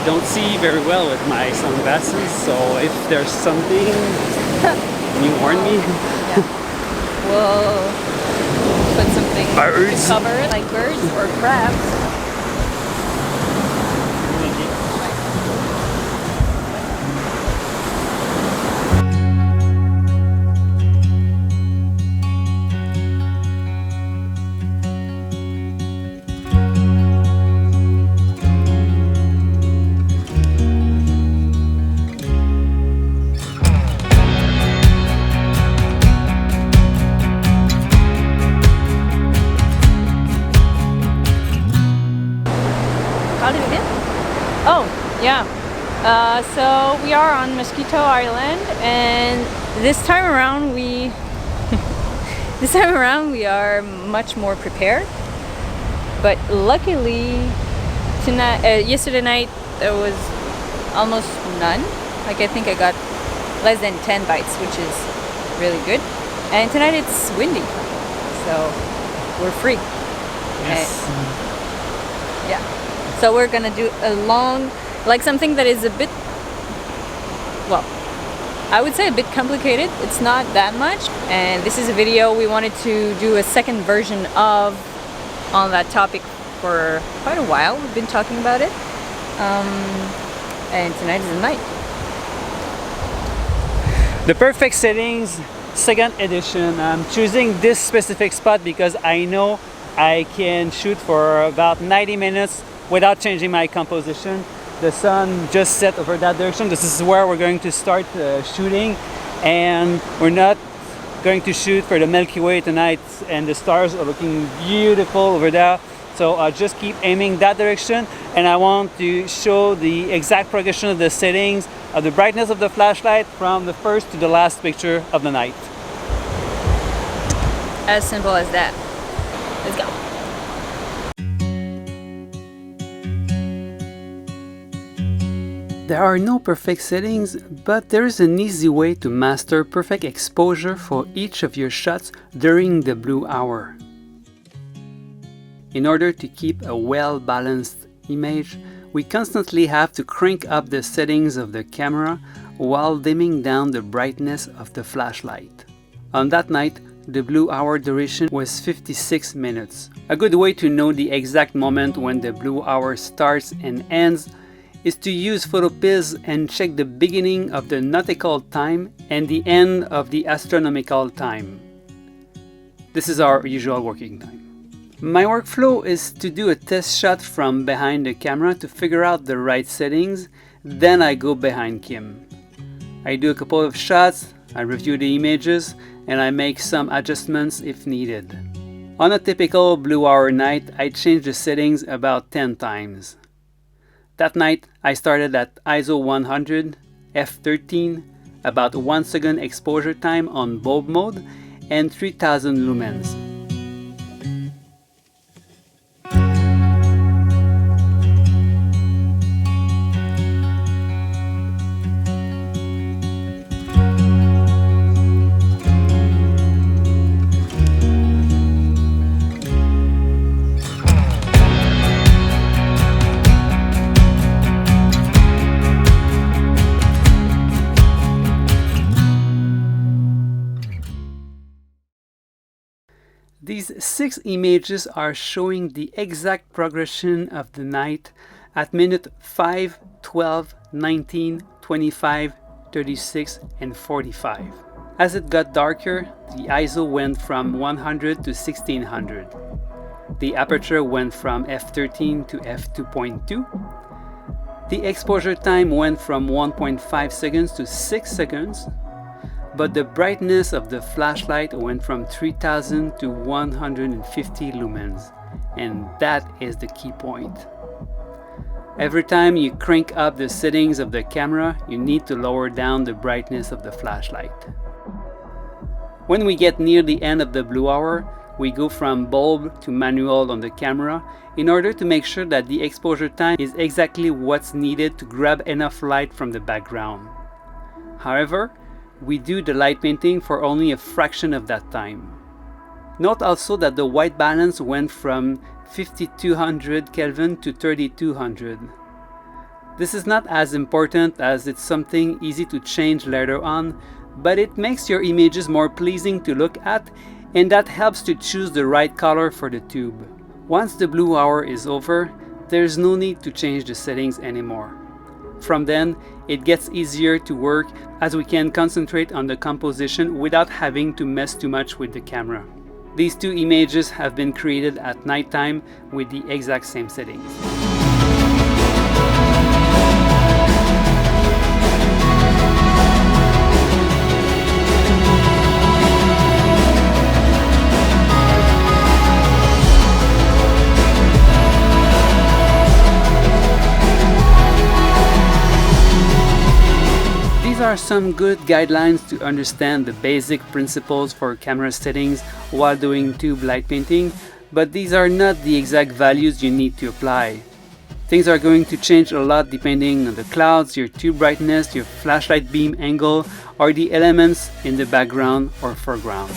don't see very well with my sunglasses, so if there's something, can you warn me? Yeah. We'll put something Birds. to cover it, like birds or crabs. How did we get? Oh, yeah. So we are on Mosquito Island, and this time around we are much more prepared. But luckily, yesterday night there was almost none. Like, I think I got less than 10 bites, which is really good. And tonight it's windy, so we're free. Yes. Yeah. So we're gonna do a long, like something that is a bit, well, I would say a bit complicated. It's not that much. And this is a video we wanted to do a second version of on that topic for quite a while. We've been talking about it. And tonight is the night. The perfect settings, second edition. I'm choosing this specific spot because I know I can shoot for about 90 minutes without changing my composition. The sun just set over that direction. This is where we're going to start shooting, and we're not going to shoot for the Milky Way tonight, and the stars are looking beautiful over there. So I'll just keep aiming that direction, and I want to show the exact progression of the settings of the brightness of the flashlight from the first to the last picture of the night. As simple as that. Let's go. There are no perfect settings, but there is an easy way to master perfect exposure for each of your shots during the blue hour. In order to keep a well-balanced image, we constantly have to crank up the settings of the camera while dimming down the brightness of the flashlight. On that night, the blue hour duration was 56 minutes. A good way to know the exact moment when the blue hour starts and ends is to use PhotoPills and check the beginning of the nautical time and the end of the astronomical time. This is our usual working time. My workflow is to do a test shot from behind the camera to figure out the right settings, then I go behind Kim. I do a couple of shots, I review the images, and I make some adjustments if needed. On a typical blue hour night, I change the settings about 10 times. That night, I started at ISO 100, f13, about 1 second exposure time on bulb mode, and 3000 lumens. These 6 images are showing the exact progression of the night at minute 5, 12, 19, 25, 36, and 45. As it got darker, the ISO went from 100 to 1600. The aperture went from f13 to f2.2. The exposure time went from 1.5 seconds to 6 seconds. But the brightness of the flashlight went from 3000 to 150 lumens, and that is the key point. Every time you crank up the settings of the camera, you need to lower down the brightness of the flashlight. When we get near the end of the blue hour, we go from bulb to manual on the camera in order to make sure that the exposure time is exactly what's needed to grab enough light from the background. However, we do the light painting for only a fraction of that time. Note also that the white balance went from 5200 Kelvin to 3200. This is not as important as it's something easy to change later on, but it makes your images more pleasing to look at, and that helps to choose the right color for the tube. Once the blue hour is over, there's no need to change the settings anymore. From then, it gets easier to work as we can concentrate on the composition without having to mess too much with the camera. These two images have been created at nighttime with the exact same settings. These are some good guidelines to understand the basic principles for camera settings while doing tube light painting, but these are not the exact values you need to apply. Things are going to change a lot depending on the clouds, your tube brightness, your flashlight beam angle, or the elements in the background or foreground.